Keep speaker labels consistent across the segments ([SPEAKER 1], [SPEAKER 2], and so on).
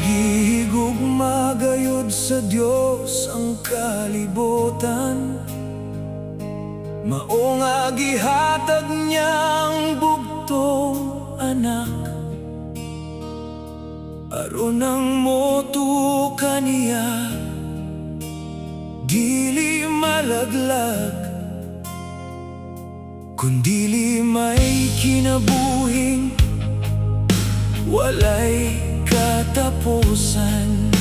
[SPEAKER 1] Gihigugma gayud sa Dios ang kalibutan, mao nga gihatag niya ang bugtong anak, aron ang motu kaniya dili malaglag, kundili may kinabuhing walay katapusan.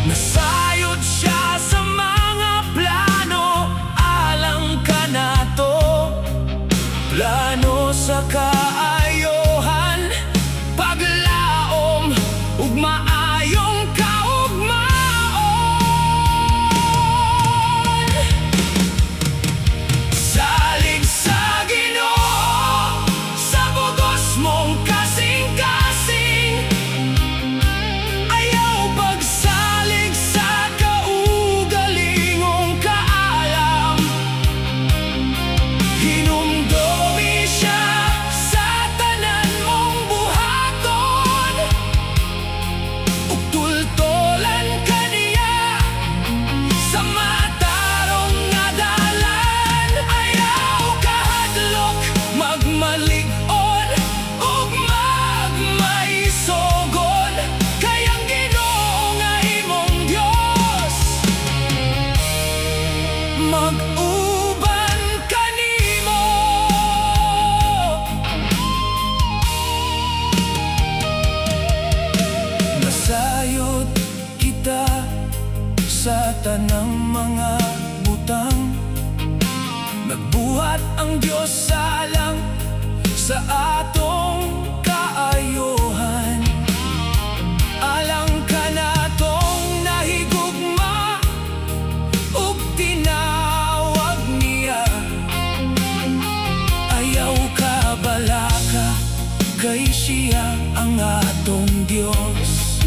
[SPEAKER 1] Nasayod siya sa mga plano, alang kanato, plano sa kaayohan, paglaom ug maayong kaugmaon. Salig sa Ginoo sa bugos mong kasing-kasing, ayaw pagsalig sa kaugalingong kaalam. Hinumdumi siya sa tanan mong buhaton, ug tultolan kaniya sa matarong nga dalan. Ayaw kahadlok magmalig-on ug magmaisogon, kay ang Ginoo nga imong Dios mag-uban kanimo. Nasayod kita sa tanang mga butang, nagbuhat ang Dios salang sa atong kaayohan, alang kanatong nahigugma ug tinawag niya. Ayaw ka balaka, kay siya ang atong Dios.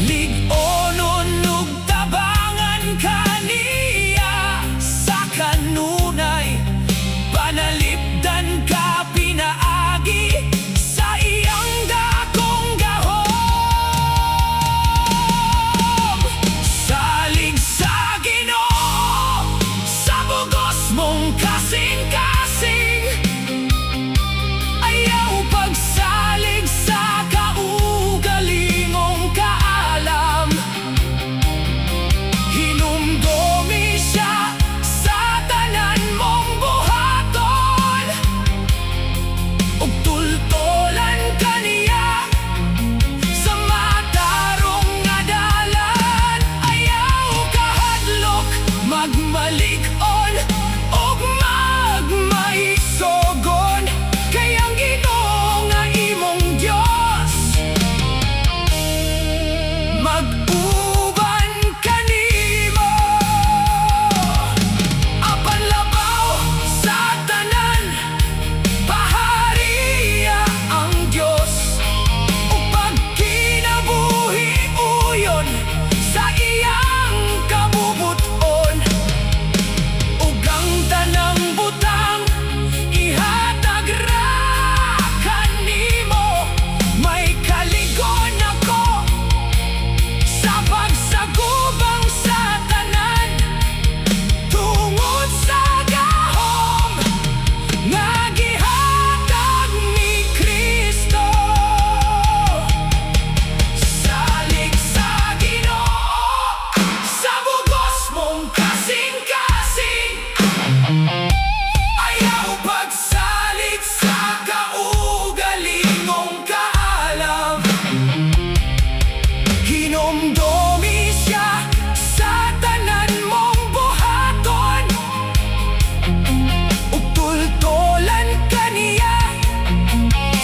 [SPEAKER 1] Lig-onon ug tabangan kaniya sa kanunay, panalipdan ka pinaagi sa iyang dakong gahom. Salig sa Ginoo sa bugos mong kasing-kasing, ayaw pagsalig sa kaugalingong kaalam. Hinumdumi siya sa tanan mong buhaton, ug tultolan kaniya sa matarong nga dalan. Ayaw kahadlok magmalig-on ug magmaisogon, kay ang Ginoo nga imong Dios mag-uban kanimo. Apan labaw sa tanan, pahariya ang Dios, ug pagkinabuhi uyon sa iyang kabubuton, ug ang tanang butang ihatag ra kanimo. May kaligon ako sa pagsagubang sa tanan, tungod sa gahom nga gihatag ni Kristo. Salig sa Ginoo sa bugos mong kasing-kasing, ayaw pagsalig sa kaugalingong kaalam. Hinumdumi siya sa tanan mong buhaton, ug tultolan kaniya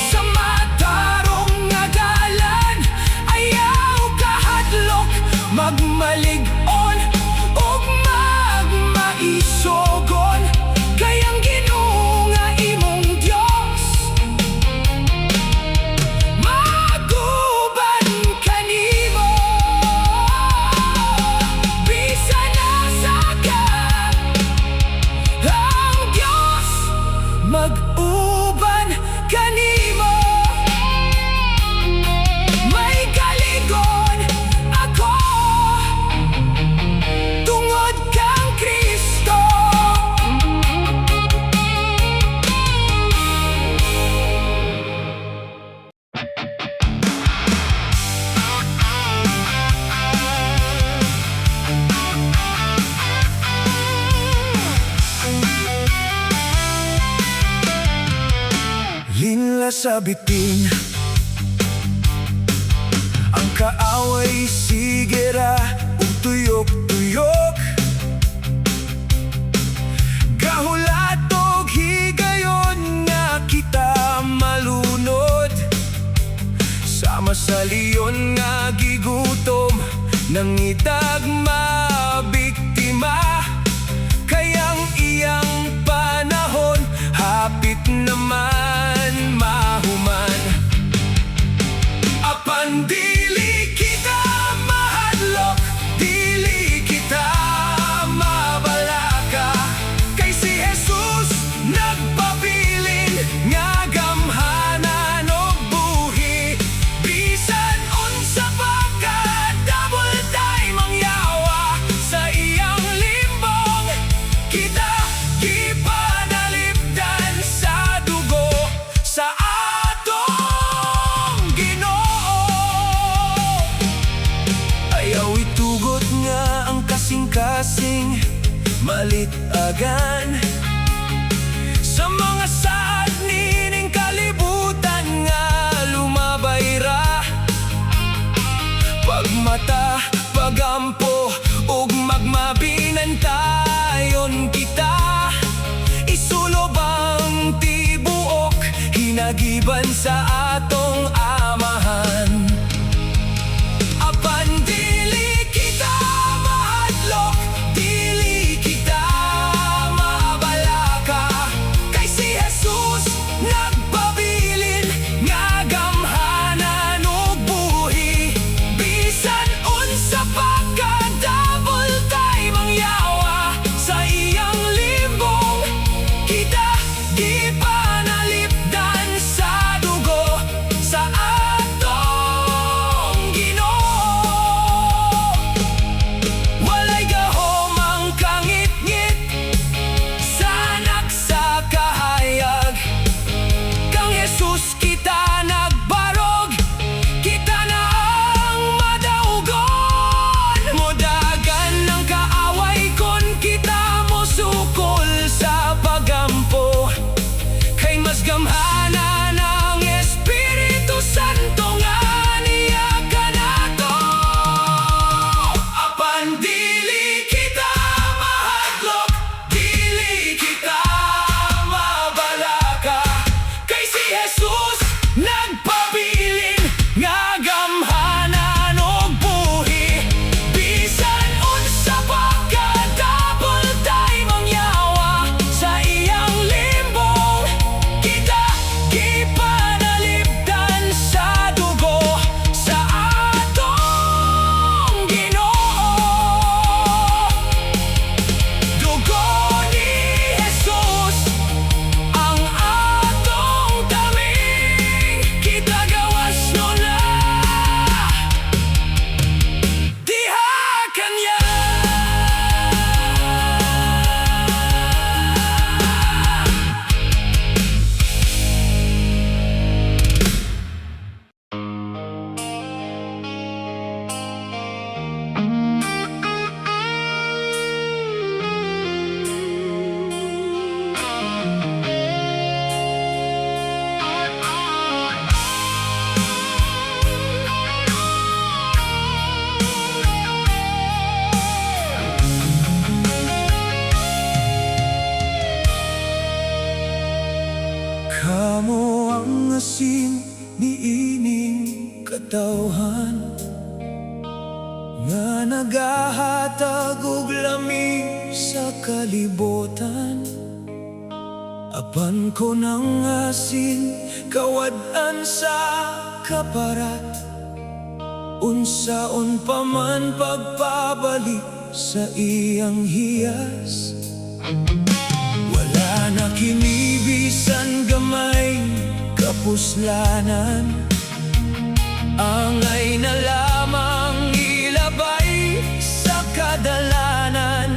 [SPEAKER 1] sa matarong nga dalan. Ayaw kahadlok magmalig-on ug magmaisogon, kay ang Ginoo nga imong Dios mag-uban kanimo. Bisan nasagad ang Dios mag-uban kanimo. linla sa bitin. Ang kaaway sigera ug tuyok-tuyok, gahulat og higayon nga kita malunod. Sama sa leon nga gigutom, nangitag mabiktima. Kayang iyang panahon hapit naman mahuman. Apan dili kita mahadlok, dili kita mabalaka, kay si Jesus nagpabilin nga gamhanan og buhi. Bisan unsa pa ka double time ang yawa sa iyang limbong, kita gipanalipdan sa dugo sa atong Ginoo. Ayaw itugot nga ang kasing-kasing malitagan sa mga saad nining kalibutan nga lumabay ra. Pagmata, pagampo, ug magmabinantayon kita, isulob ang tibuok, hinagiban sa atong amahan. Apan dili kita mahadlok, dili kita mabalaka, kay si Jesus nagpabilin nga gamhanan ug buhi. Bisan unsa pa ka double time ang yawa sa iyang limbong, kita gipanalipdan sa dugo sa atong Ginoo. Walay gahom ang kangit-ngit sa anak sa kahayag, kang Jesus kita nagbarog, kita na ang madaugon. Modagan ng kaaway kon kita mosukol sa pagampo, kay mas gamhanan ang Espiritu Santo nga niya kanato. Apan dili kita mahadlok, dili kita mabalaka, kay si Jesus nagpabilin nga gamhanan og buhi. Bisan unsa pa ka double time ang yawa sa iyang limbong, kita gipanalipdan sa dugo sa atong Ginoo. Dugo ni Jesus ang atong daming, kita gawas no na diha kanya. Kamo ang asin niining katawhan, nga nagahatag og lamig sa kalibutan. Apan ko ng asin kawad-an sa kaparat, unsaon pa man pagpabalik sa iyang hiyas. Wala na kinibisan gamay kapuslanan, angay na lamang ilabay sa kadalanan,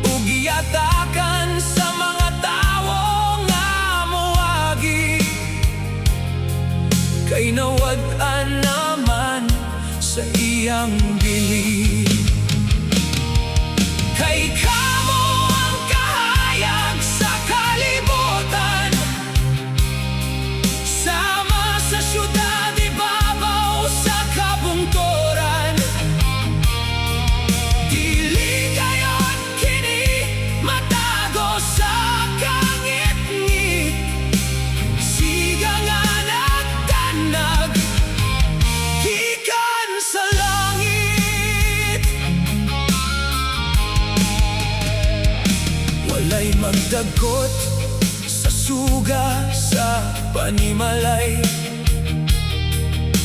[SPEAKER 1] ug yatakan sa mga tawo nga moagi, kay nawad-an naman sa iyang bilin. Kay kamo ang kahayag sa kalibutan, panimalay,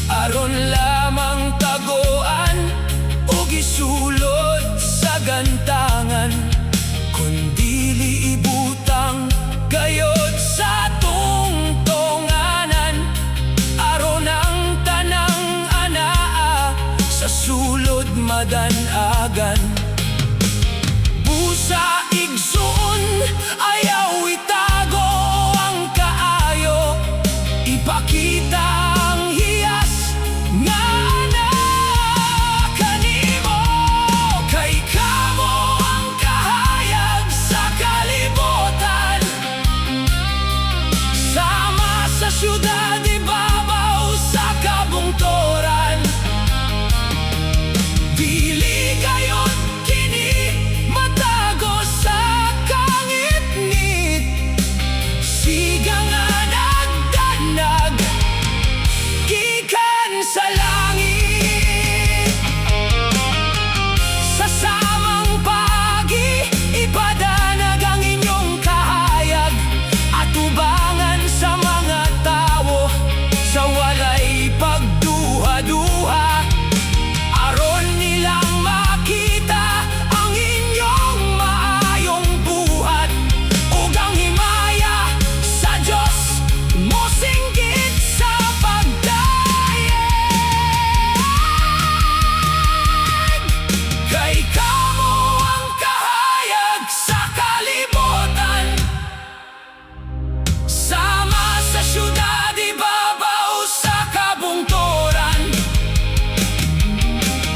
[SPEAKER 1] aron lamang tagoan o gisulod sa gantangan, kundi liibutang gayod sa tungtonganan, aron ang tanang anaa sa sulod madanagan. Busa igsoon, ayaw itago ang kaayo, ipakita ang hiyas nga anak kanimo, kay kamo ang kahayag sa kalibutan. Sama sa syudad, ibabaw sa kabungtoran, dili kayo't kini matago sa kangit-ngit. Siga nga nagdanag gikan sa langit, sa samang pagi ipadanag ang inyong kahayag, at tubangan sa mga tao sa walay pagduha-duha, aron nilang makita ang inyong maayong buhat, ug ang himaya sa Diyos mosinggit sa pagdayeg. Kay kamo ang kahayag sa kalibutan, sama sa syudad, ibabaw sa kabungtoran,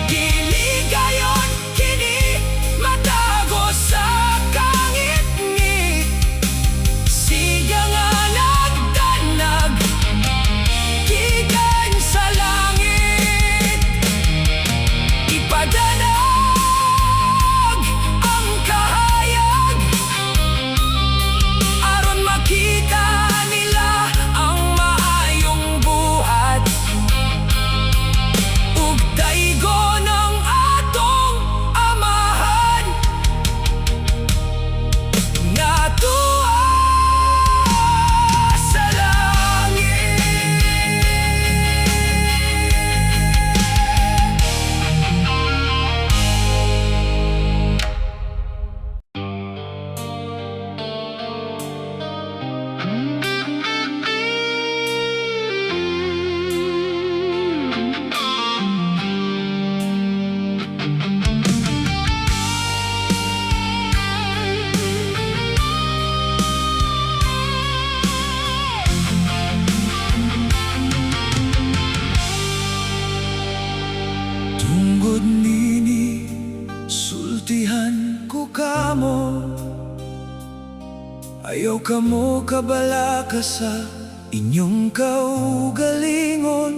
[SPEAKER 1] dili gayon kini matago sa kangit-ngit. Siga nga nagdanag gikan sa langit, ipadanag ang kahayag, aron makita nila ang maayong buhat, ug daygo ng atong amahan nga tuwa sa langit. Tungod nini sultihan ko kamo, ayaw kamo kabalaka sa inyong kaugalingon,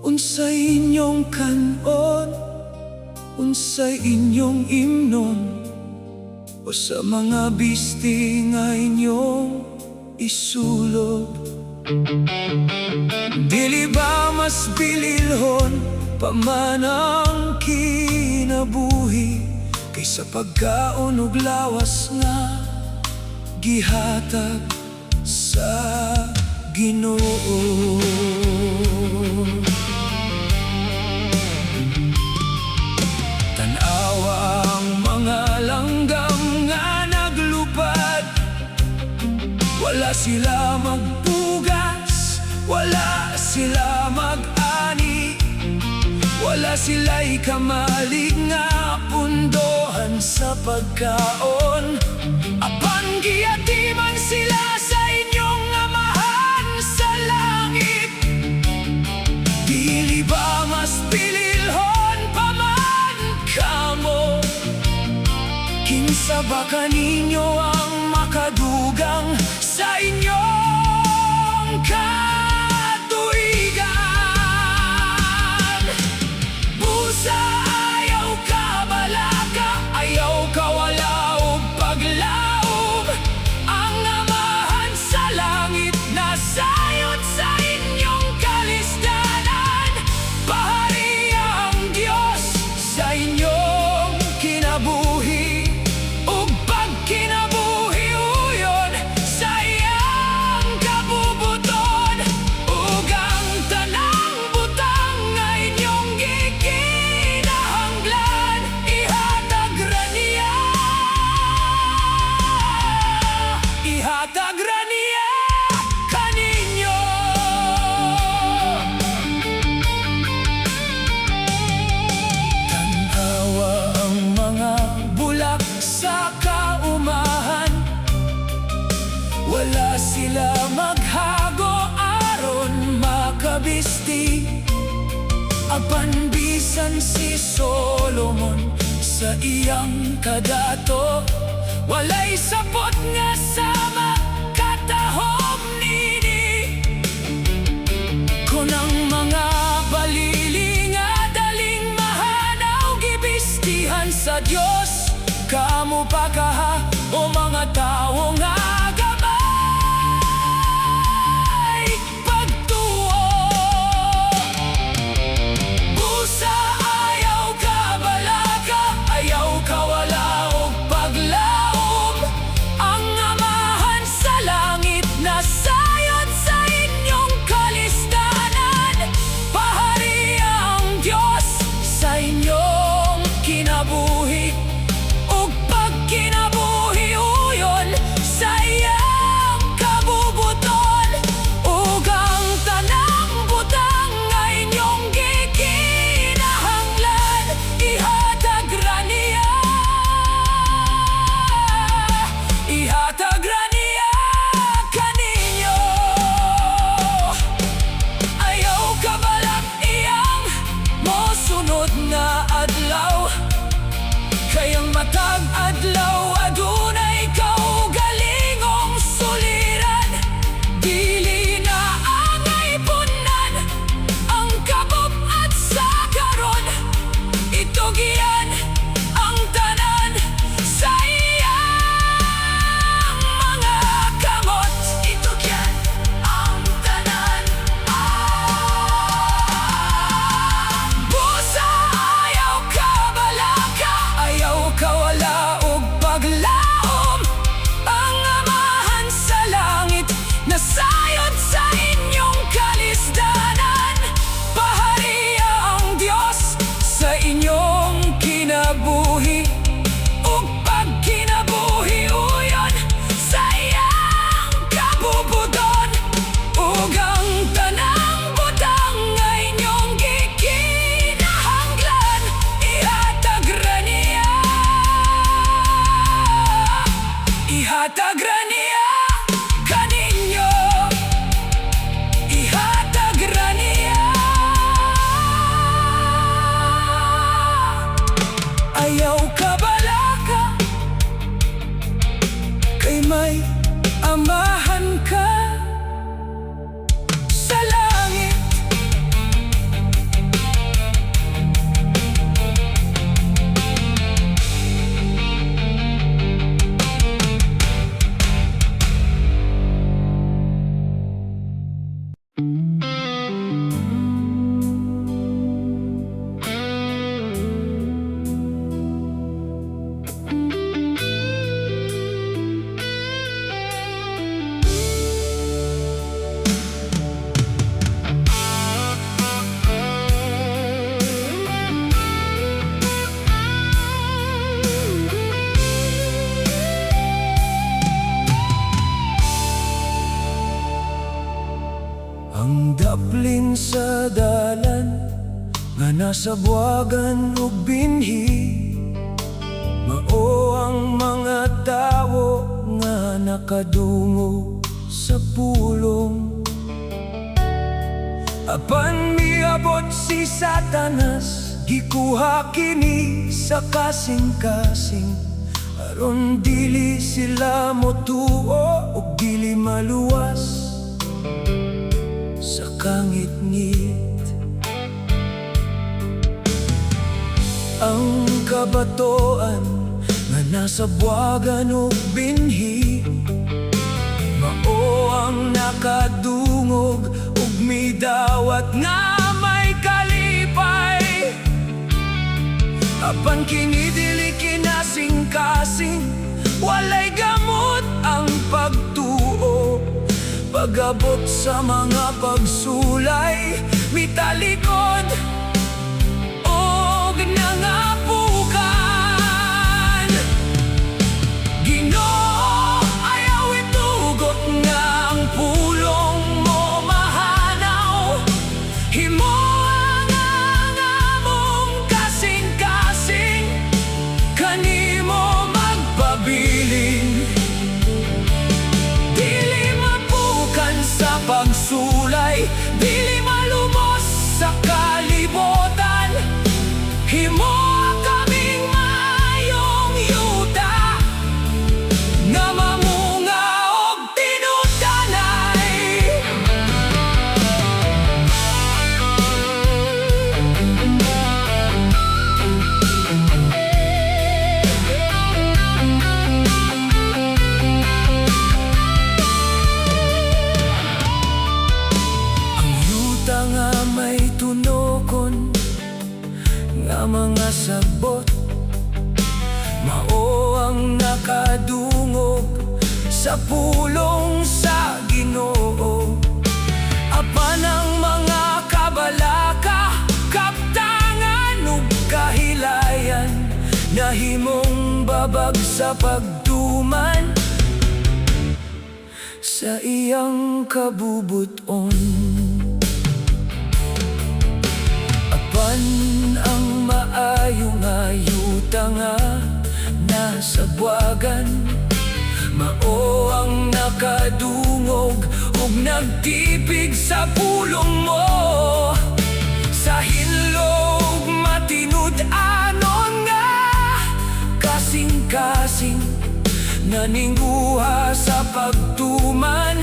[SPEAKER 1] unsay inyong kanon, unsay inyong imnon, o sa mga bisti nga inyong isulod. Dili ba mas bililhon paman ang kinabuhi, kaysa pagkaon ug lawas nga gihatag sa Ginoo? Tan-awa ang mga langgam nga naglupad, wala sila magpugas, wala sila mag-ani, wala sila'y kamalig nga pundohan sa pagkaon. Apan giyatiman sila sa inyong amahan sa langit, dili ba mas pililhon paman kamo? Kinsa ba kaninyo ang makadugang sa inyong katuigan? Busa ayaw ka balaka, ayaw ka wala o paglaom, ang amahan sa langit nasayot sa inyong kalisdanan. Pahariya ang Diyos sa inyong kinabuhi, ug pag kinabuhi uyon sa iya sila maghago aron makabisti. Apan bisan si Solomon sa iyang kadato, walay sapot nga sama katahom nini. Kunang mga balili nga daling mahanaw gibistihan sa Dios. Kamu pa kaha o mga tao nga gamay pagtuo. Busa ayaw ka balaka, ayaw ka wala og paglaom. Ang amahan sa langit nasayod sa inyong kalistanan. Pahari ang Diyos sa inyong kinabuhi. Ug pag kinabuhi uyon sa iyang kabubuton. Ug ang tanang butang nga inyong gikinahanglan, ihatag ra niya. Ihatag ra niya kaninyo. Ayaw ka balak iyang mosunod nga adlaw. Kayang matag adlaw adunay kaugalingong suliran. Dili na angay punan ang kabop at sa karon. Itugian ang tanan sa iyang mga kamot. Itugian ang tanan. Busa ayaw ka balaka, ayaw ka wala og paglaom. Ang amahan sa langit nasayod sa inyong kalisdanan. Pahari ang Diyos sa inyong kinabuhi. Ug pag kinabuhi uyon sa iyang kabubuton. Ug ang tanang butang nga inyong gikinahanglan, ihatag ra niya. Ihatag ra niya kaninyo. Ihatag ra niya. Ayaw ka balaka, kay may amahan ka sa langit. Ang daplin sa dalan nga nasa buwagan ug binhi, mao ang mga tawo nga nakadungo sa pulong. Apan miabot si Satanas, gikuha kini sa kasing-kasing, aron dili sila motuo ug dili maluwas sa kangit-ngit. Ang kabatoan nga nasa buwagan ug binhi, mao ang nakadungog ug midawat nga may kalipay. Apan kini dili kinasing-kasing, walay gamot ang pagtuo. Pag-abot sa mga pagsulay, mitalikod og nangapukan. Ginoo, ayaw itugot nga ang pulong mo mahanaw. Himo ang among kasing-kasing, kanimo magpabilin. Dili mapukan mga sabot, mao ang nakadungog sa pulong sa Ginoo. Apan ang mga kabalaka, kaptangan ug kahilayan, nahimong babag sa pagtuman sa iyang kabubuton. Apan ang maayong ayuta nga nasa buwagan, mao ang nakadungog ug nagtipig sa pulong mo. Sa hinlog matinud-anon nga kasing-kasing, naninguha sa pagtuman,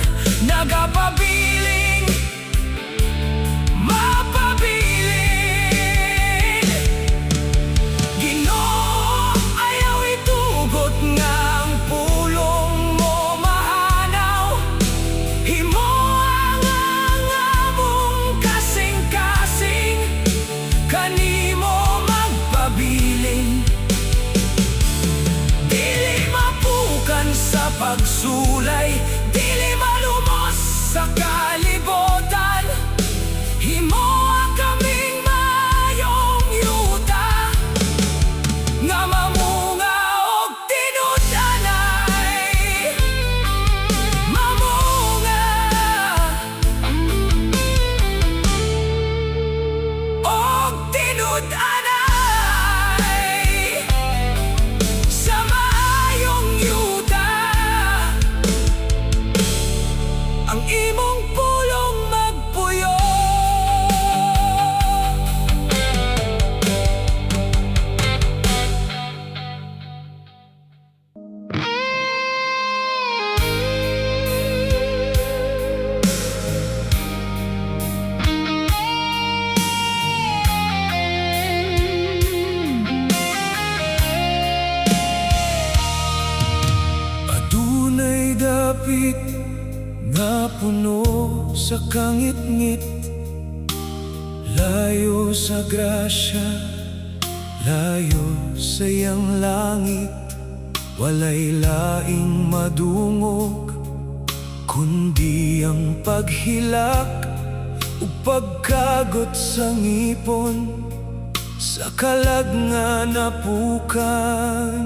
[SPEAKER 1] nagapabiling mapabilin. Ginoo, ayaw itugot nga ang pulong mo mahanaw. Himo ang among kasing-kasing, kanimo magpabilin. Dili mapukan sa pagsulay, dili malumos sa kalibutan. Himo ang kaming mayong yuta, nga mamunga og tinud-anay. Mamunga og tinud-anay sa maayong yuta. Ang imong pulong magpuyo. Adunay dapit nga puno sa kangit-ngit, layo sa grasya, layo sa iyang langit. Walay laing madungog, kundi ang paghilak ug pagkagot sa ngipon sa kalag nga napukan.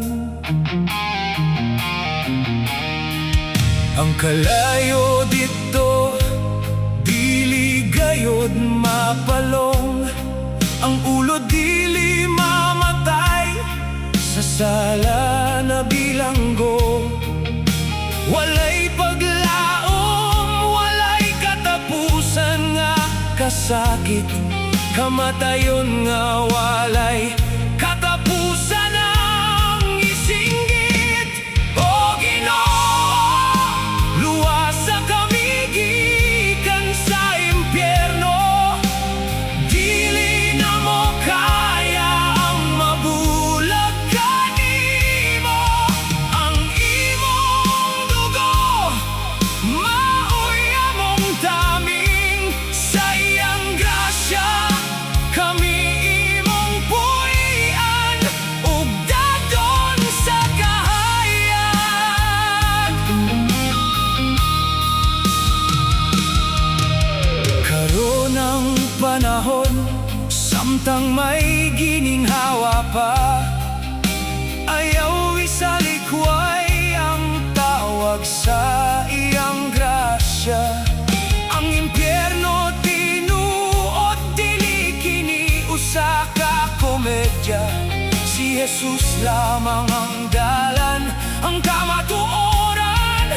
[SPEAKER 1] Ang kalayo dito, dili gayod mapalong. Ang ulo dili mamatay sa sala na bilanggo. Walay paglaom, walay katapusan nga kasakit, kamatayon nga walay katapusan ang isinggit. O Ginoo, luwasa kami gikan sa impyerno. Dili na mo kaya ang mabulag kanimo. Ang imong dugo maoy among daming sa iyang grasya. Kami imong puy-an ug dadon sa kahayag. Karon ang panahon, samtang may gininhawa pa, ayaw isalikway ang tawag sa iyang grasya. Ang impyerno tinuod, dili kini usa ka komedya. Si Jesus lamang ang dalan, ang kamatuoran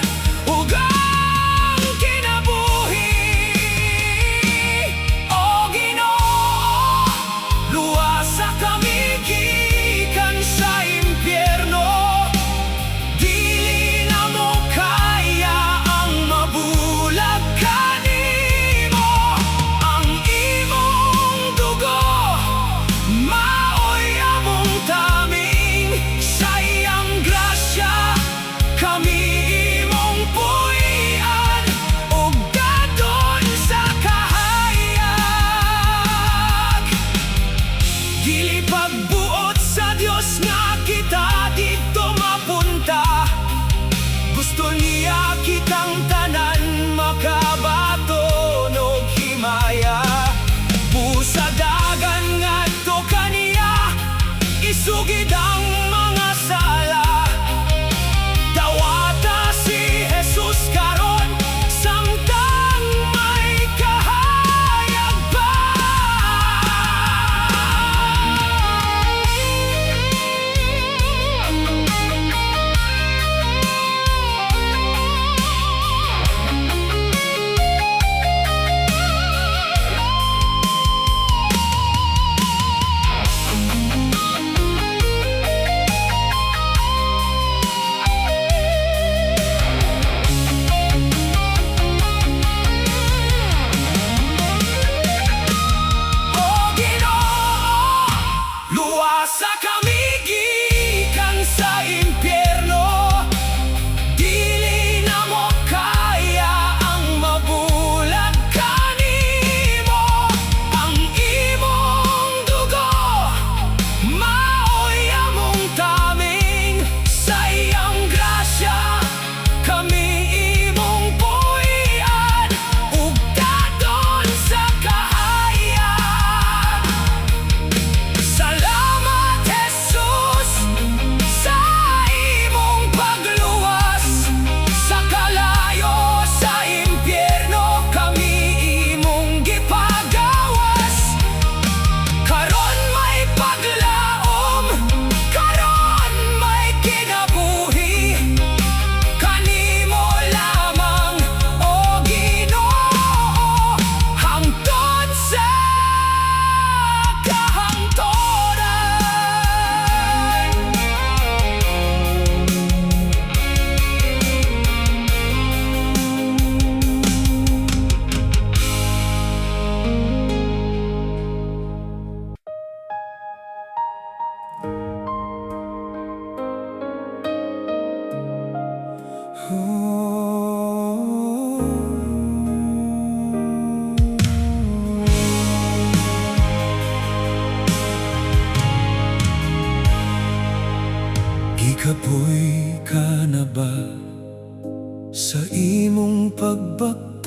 [SPEAKER 1] ug ang kinabuhi. O Ginoo, luwasa kami gikan sa impyerno. Dili na mo kaya ang mabulag kanimo. Ang imong dugo maoy among taming sa iyang grasya. Kami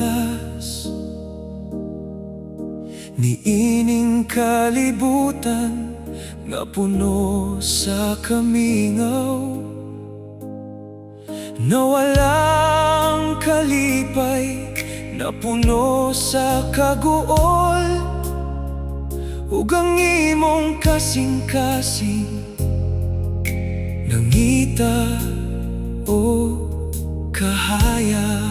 [SPEAKER 1] butas niining kalibutan nga puno sa kamingaw, na walang kalipay, na puno sa kaguol, ug ang imong kasing-kasing nangita o kahayag.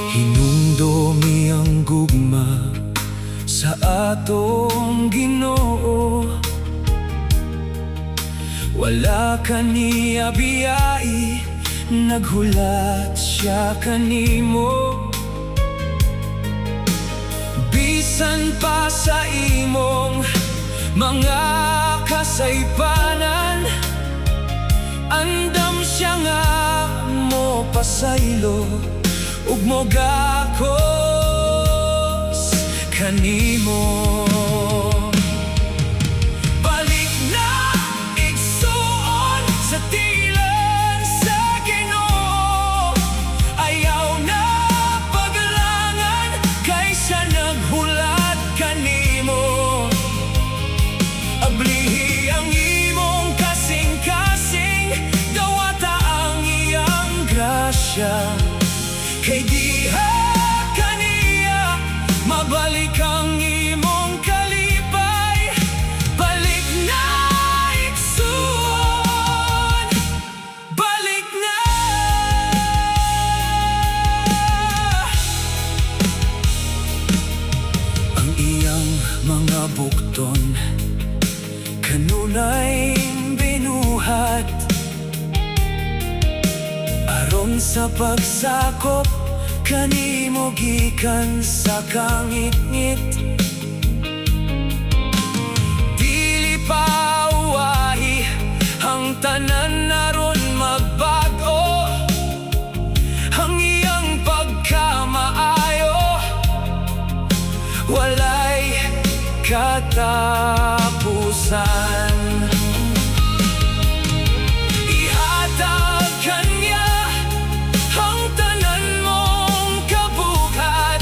[SPEAKER 1] Hinumdomi ang gugma sa atong Ginoo, wala ka niya biyai, naghulat siya kanimo. Bisan pa sa imong mga kasaypanan, andam siya nga mo pasaylo, ug mo gakos kanimo. Balik na igsuon sa tilan sa Ginoo, ayaw na pagalangan kaysa naghulat kanimo. Ablihi ang imong kasing-kasing, dawata ang iyang grasya, kay diha kaniya mabalik ang imong kalipay. Balik na igsuon, balik na. Ang iyang mga bukton kanunay binuhat, aron sa pagsakop kanimo gikan sa kangit-ngit. Dili pa uwahi ang tanan naron magbago, ang iyang pagkamaayo walay katapusan. Ihatag kanya ang tanan mong kabugat,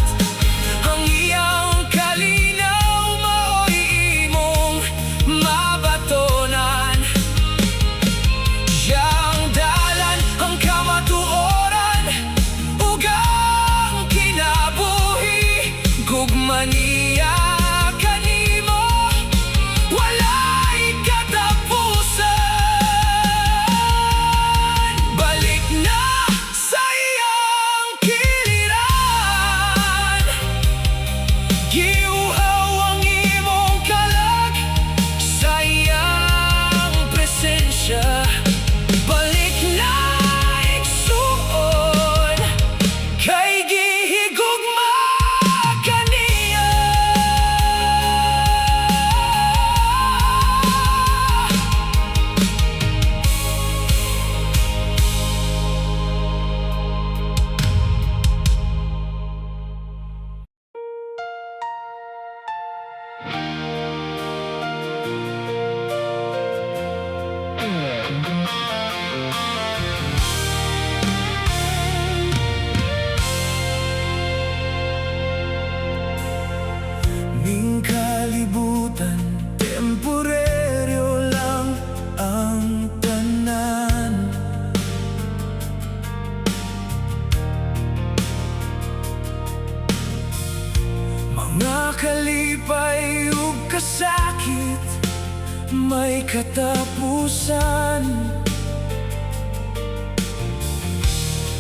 [SPEAKER 1] ang iyang kalinaw mao'y imong mabatonan. Siyang dalan ang kamatuoran, ug ang kinabuhi, gugma niya kanimo, walay katapusan. Balik na sa iyang kiliran, giuhaw ang imong kalag sa iyang presensya. Balik na igsuon, kay gihigugma kaniya. Ning kalibutan, temporaryo lang ang tanan. Mga kalipay ug kasakit, may katapusan.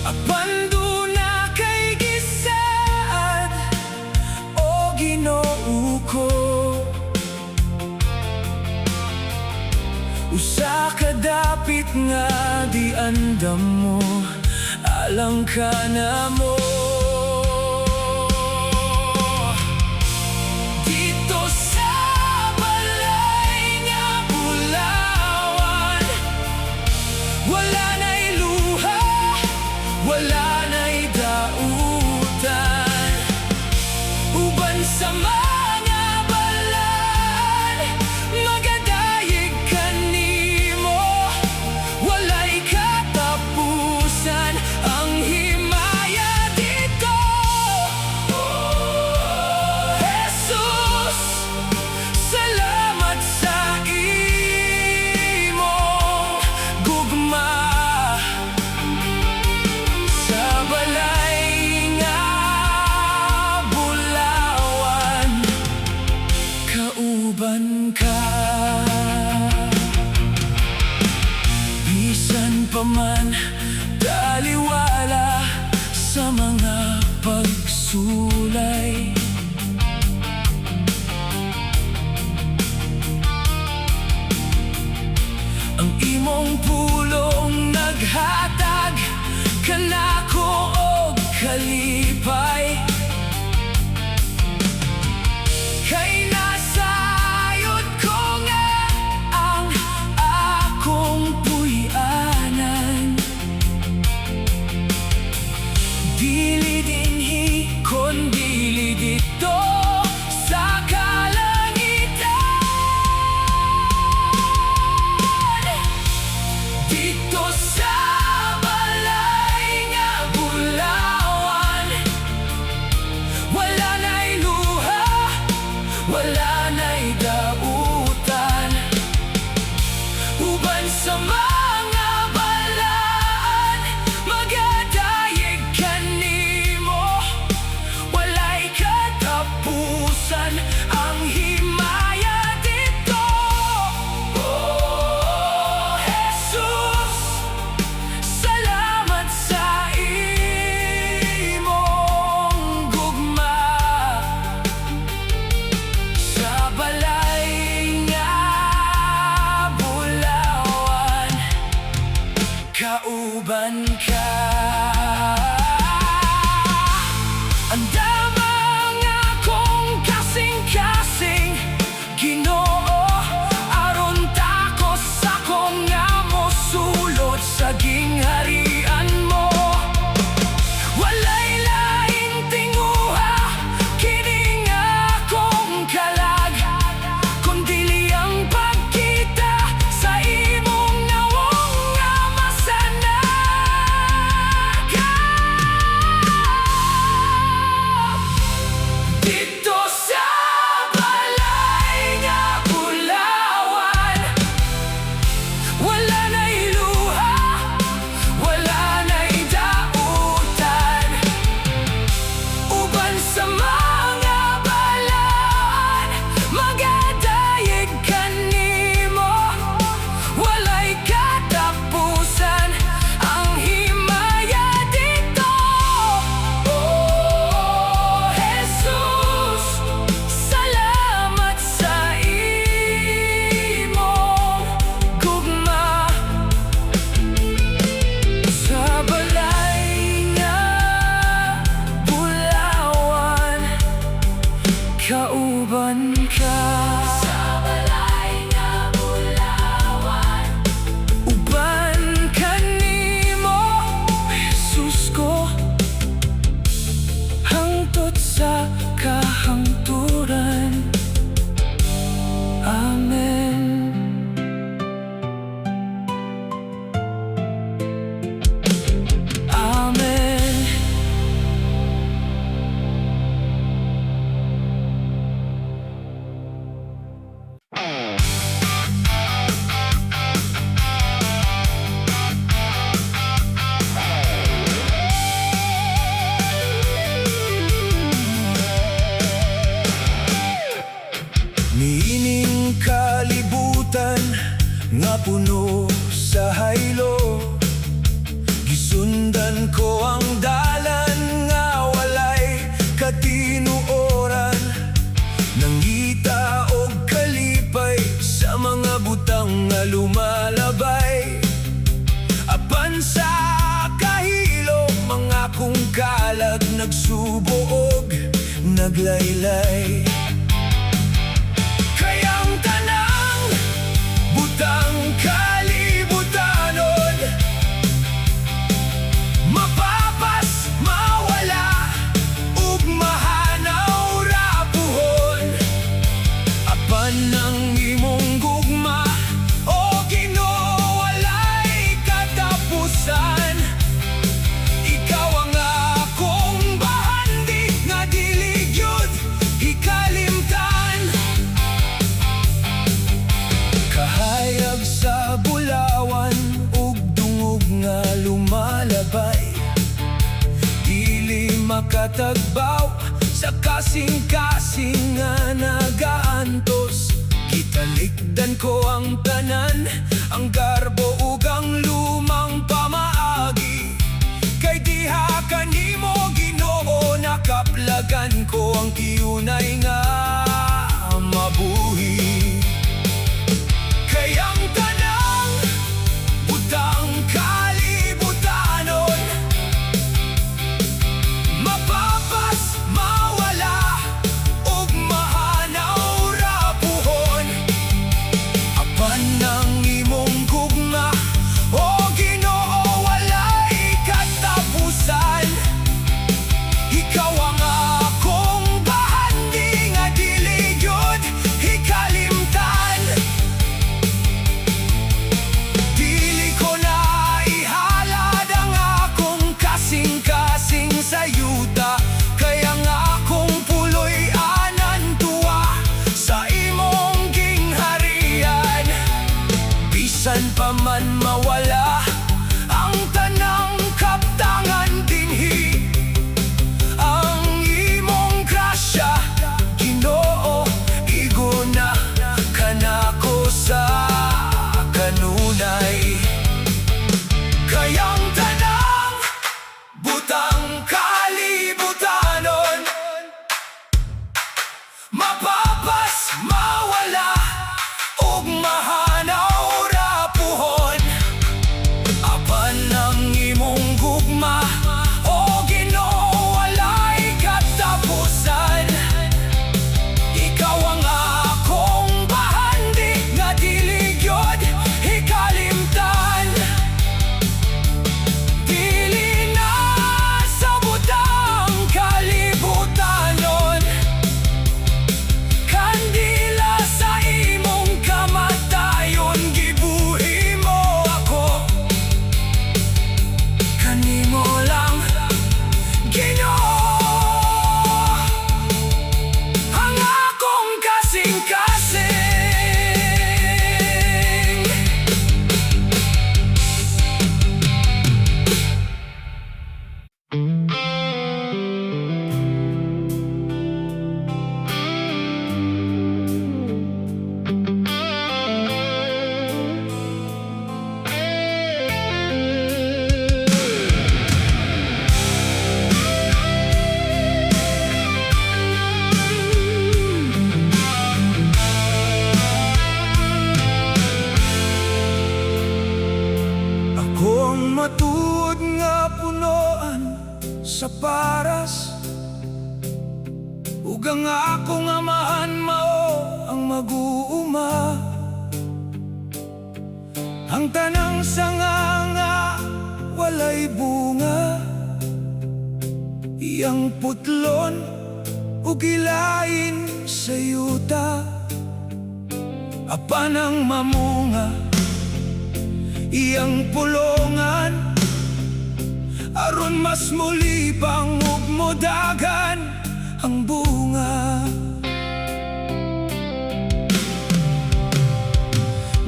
[SPEAKER 1] Apan duna kay gisaad o Ginoo ko, usa ka dapit nga di andam mo, alang ka na mo. Dito sa balay nga bulawan, wala na'y luha, wala na'y dautan. Uban sa mga balan, magadayeg kanimo, walay katapusan. Ang himaya sa mga pagsulay. Ang imong pulong naghatag kanako og kalipay. Kay nasayod ko nga ang akong puy-anan. Dili dinhi kon dili dito sa kalangitan. Dito sa balay nga Bulawan, wala na'y luha, wala na'y dautan. Uban sa mga balaan, magadayeg kanimo. Wala'y katapusan ang himaya dito. Oh, Jesus, salamat sa imong gugma. Sa balay nga Bulawan, kauban ka. Anda mga kong kasing-kasing Ginoo, aron takos sa kong nga mosulod sa gingharian mo. Walay laing tinguha kini nga akong kalag, kundi ang pagkita sa imong nawong nga masanagan. Dito sa balay nga Bulawan, wala na'y luha, wala na'y dautan. Uban sa mga balaan, magadayeg kanimo. Wala'y katapusan ang himaya dito. Oh, Jesus, salamat sa imong gugma. Sa balay nga Bulawan, kauban ka. Sa balay nga Bulawan, uban kanimo, Jesus ko, hangtod sa kahangturan. Amen. Amen. Niining kalibutan nga puno sa haylo, gisundan ko ang dalan nga walay katinuoran. Nangita og kalipay sa mga butang nga lumalabay. Apan sa kahilo, mga kong kalag nagsuboog, naglaylay. Kayang tanang butang kalibutanon, mapapas, mawala, ug mahanaw rapuhon. Apan ang imong gugma, o Ginoo, walay katapusan. Ikaw ang akong bahandi nga dili gyud hikalimtan. Kahayag sa Bulawan, ug dungog nga lumalabay. Dili makatagbaw sa kasing-kasing nga nagaantos. Gitalikdan ko ang tanan, ang garbo ug ang lumang pamaagi. Kay diha kanimo sa paras, ug ang akong amahan mao ang mag-uuma. Ang tanang sanga nga walay bunga, iyang putlon ug ilain sa yuta. Apan ang mamunga, iyang pulongan, aron mas muli pang ug modagan ang bunga.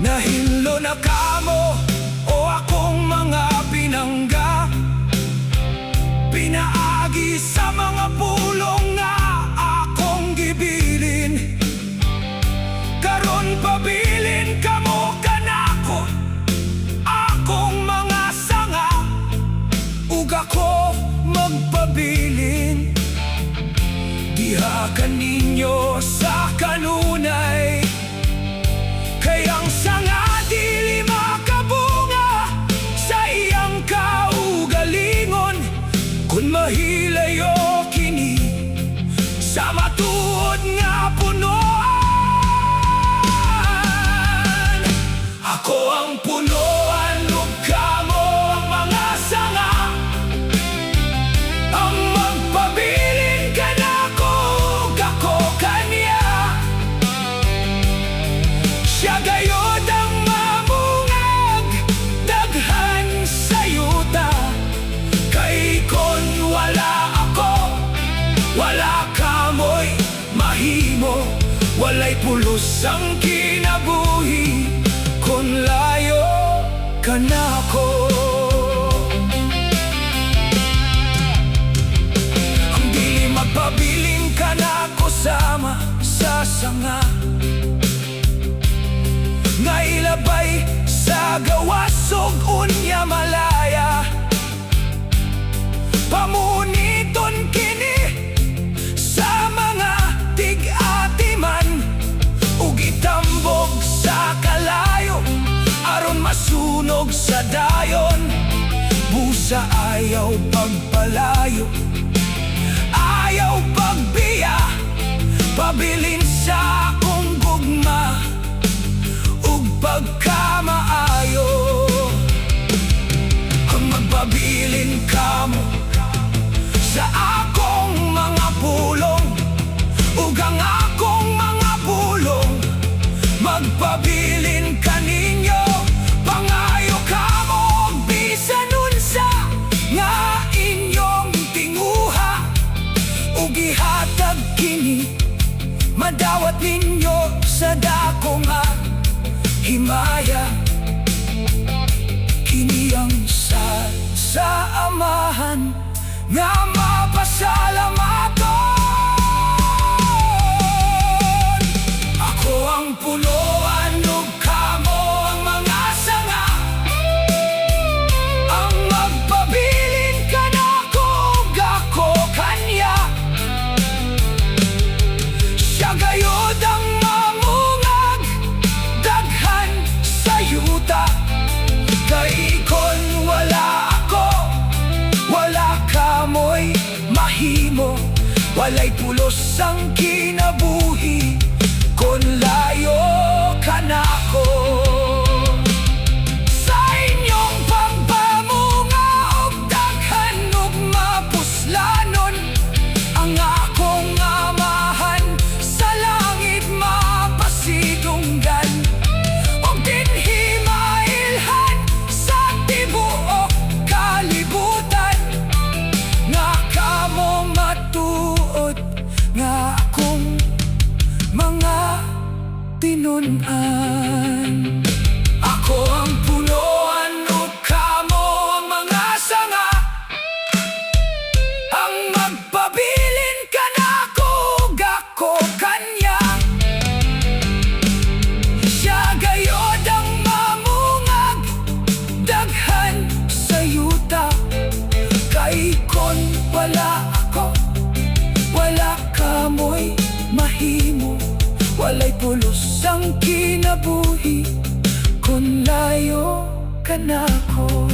[SPEAKER 1] Nahinlo na kamo o akong mga pinangga, pinaagi sa mga pulong nga akong gibilin. Karon pabilin kamo kanako, akong mga sanga, ug ako magpabilin. Diha kaninyo sa kanunay, kayang sanga dili makabunga sa iyang kaugalingon. Kung mahilayo kini sa matuod nga punoan, ako ang punoan ug kamo ang mga sanga, ang magpabilin kanako ug ako kaniya. Siya gayod ang mamungag, daghan sa yuta. Kay kon wala ako, wala kamoy mahimo. Walay pulos ang kinabuhi kon layo ka nako. Ang dili magpabilin ka nako sama sa sanga, nga ilabay sa gawas ug unya malaya. Pamuniton kini sa mga tig-atiman, ug itambog sa kalayo aron masunog sa dayon. Busa ayaw pagpalayo, ayaw pagbiya, pabilin sa akong gugma ug pagkamaayo. Ang magpabilin kamo sa akong mga pulong, ug ang akong mga pulong magpabilin kaninyo. Pangayo kamo bisan unsa nga inyong tinguha, ug ihatag kini madawat ninyo sa dako nga himaya. Kini ang sa amahan nga mapasalamaton. Ako ang punuan ug kamo ang mga sanga, ang magpabilin kanako ug ako kanya. Siya gayod ang mamungag, daghan sa yuta. Kay kon wala ako, wala kamoy mahimo. Walay pulos ang kinabuhi kon layo ka nako. Sa inyong pagpamunga og daghan ug mapuslanon, ang akong amahan sa langit mapasidunggan, og dinhi mailhan sa tibuok kalibutan. Nga kamo matuod nga akong mga tinun-an. Ako ang punuan ug kamo ang mga sanga, ang magpabilin kanako ug ako kanya. Siya gayod ang mamungag, daghan sa yuta. Kay kon wala ako, wala kamoy mahimo. Walay pulos ang kinabuhi kon layo ka nako.